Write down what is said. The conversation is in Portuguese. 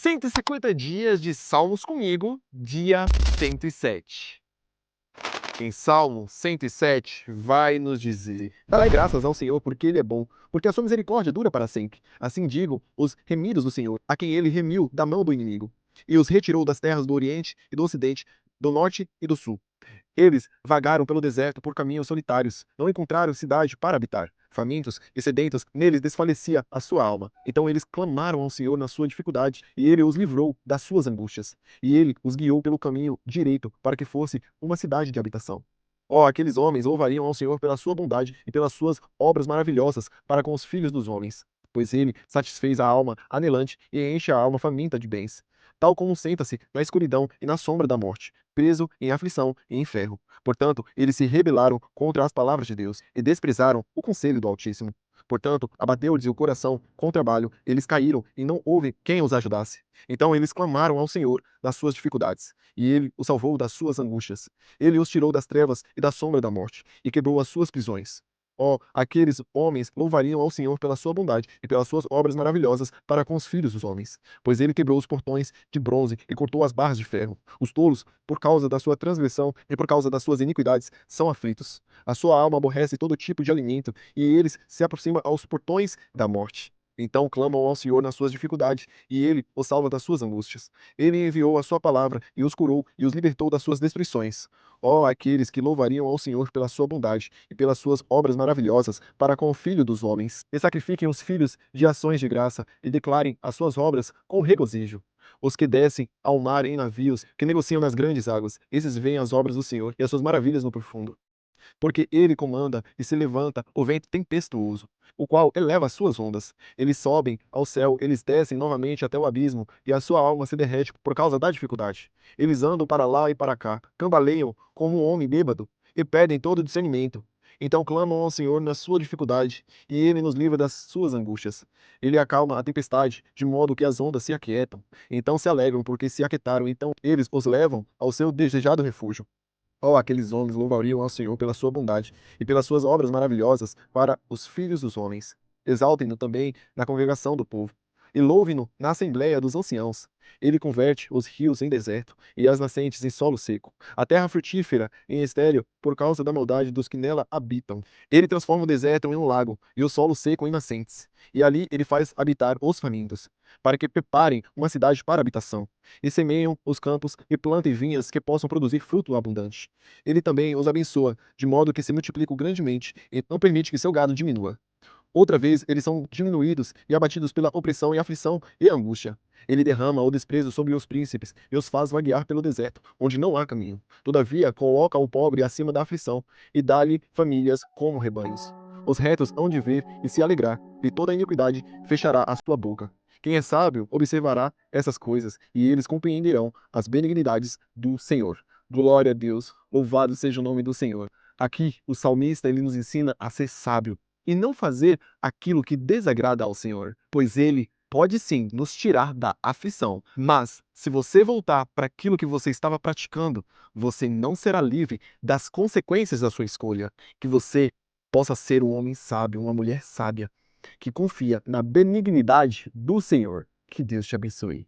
150 dias de Salmos comigo, dia 107. Em Salmo 107 vai nos dizer: Dai graças ao Senhor, porque Ele é bom, porque a sua misericórdia dura para sempre. Assim digo os remidos do Senhor, a quem Ele remiu da mão do inimigo, e os retirou das terras do Oriente e do Ocidente, do Norte e do Sul. Eles vagaram pelo deserto por caminhos solitários, não encontraram cidade para habitar. Famintos e sedentos, neles desfalecia a sua alma. Então eles clamaram ao Senhor na sua dificuldade, e Ele os livrou das suas angústias. E Ele os guiou pelo caminho direito, para que fosse uma cidade de habitação. Ó, aqueles homens louvariam ao Senhor pela sua bondade e pelas suas obras maravilhosas para com os filhos dos homens. Pois Ele satisfez a alma anelante e enche a alma faminta de bens. Tal como senta-se na escuridão e na sombra da morte, preso em aflição e em ferro. Portanto, eles se rebelaram contra as palavras de Deus e desprezaram o conselho do Altíssimo. Portanto, abateu-lhes o coração com trabalho, eles caíram e não houve quem os ajudasse. Então eles clamaram ao Senhor das suas dificuldades, e Ele os salvou das suas angústias. Ele os tirou das trevas e da sombra da morte, e quebrou as suas prisões. Ó, aqueles homens louvariam ao Senhor pela sua bondade e pelas suas obras maravilhosas para com os filhos dos homens. Pois ele quebrou os portões de bronze e cortou as barras de ferro. Os tolos, por causa da sua transgressão e por causa das suas iniquidades, são aflitos. A sua alma aborrece todo tipo de alimento, e eles se aproximam aos portões da morte. Então clamam ao Senhor nas suas dificuldades, e ele os salva das suas angústias. Ele enviou a sua palavra e os curou e os libertou das suas destruições. Ó, aqueles que louvariam ao Senhor pela sua bondade e pelas suas obras maravilhosas para com o Filho dos homens. E sacrifiquem os filhos de ações de graça e declarem as suas obras com regozijo. Os que descem ao mar em navios, que negociam nas grandes águas, esses veem as obras do Senhor e as suas maravilhas no profundo. Porque ele comanda e se levanta o vento tempestuoso, o qual eleva as suas ondas. Eles sobem ao céu, eles descem novamente até o abismo, e a sua alma se derrete por causa da dificuldade. Eles andam para lá e para cá, cambaleiam como um homem bêbado, e perdem todo o discernimento. Então clamam ao Senhor na sua dificuldade, e ele nos livra das suas angústias. Ele acalma a tempestade, de modo que as ondas se aquietam. Então se alegram porque se aquietaram, então eles os levam ao seu desejado refúgio. Oh, aqueles homens louvariam ao Senhor pela sua bondade e pelas suas obras maravilhosas para os filhos dos homens. Exaltem-no também na congregação do povo, e louvem-no na assembléia dos anciãos. Ele converte os rios em deserto e as nascentes em solo seco, a terra frutífera em estéril por causa da maldade dos que nela habitam. Ele transforma o deserto em um lago e o solo seco em nascentes, e ali ele faz habitar os famintos, para que preparem uma cidade para habitação e semeiam os campos e plantem vinhas que possam produzir fruto abundante. Ele também os abençoa, de modo que se multiplicam grandemente e não permite que seu gado diminua. Outra vez eles são diminuídos e abatidos pela opressão e aflição e angústia. Ele derrama o desprezo sobre os príncipes e os faz vaguear pelo deserto, onde não há caminho. Todavia, coloca o pobre acima da aflição e dá-lhe famílias como rebanhos. Os retos hão de ver e se alegrar, e toda a iniquidade fechará a sua boca. Quem é sábio observará essas coisas, e eles compreenderão as benignidades do Senhor. Glória a Deus, louvado seja o nome do Senhor. Aqui, o salmista ele nos ensina a ser sábio e não fazer aquilo que desagrada ao Senhor, pois Ele pode sim nos tirar da aflição, mas se você voltar para aquilo que você estava praticando, você não será livre das consequências da sua escolha. Que você possa ser um homem sábio, uma mulher sábia, que confia na benignidade do Senhor. Que Deus te abençoe.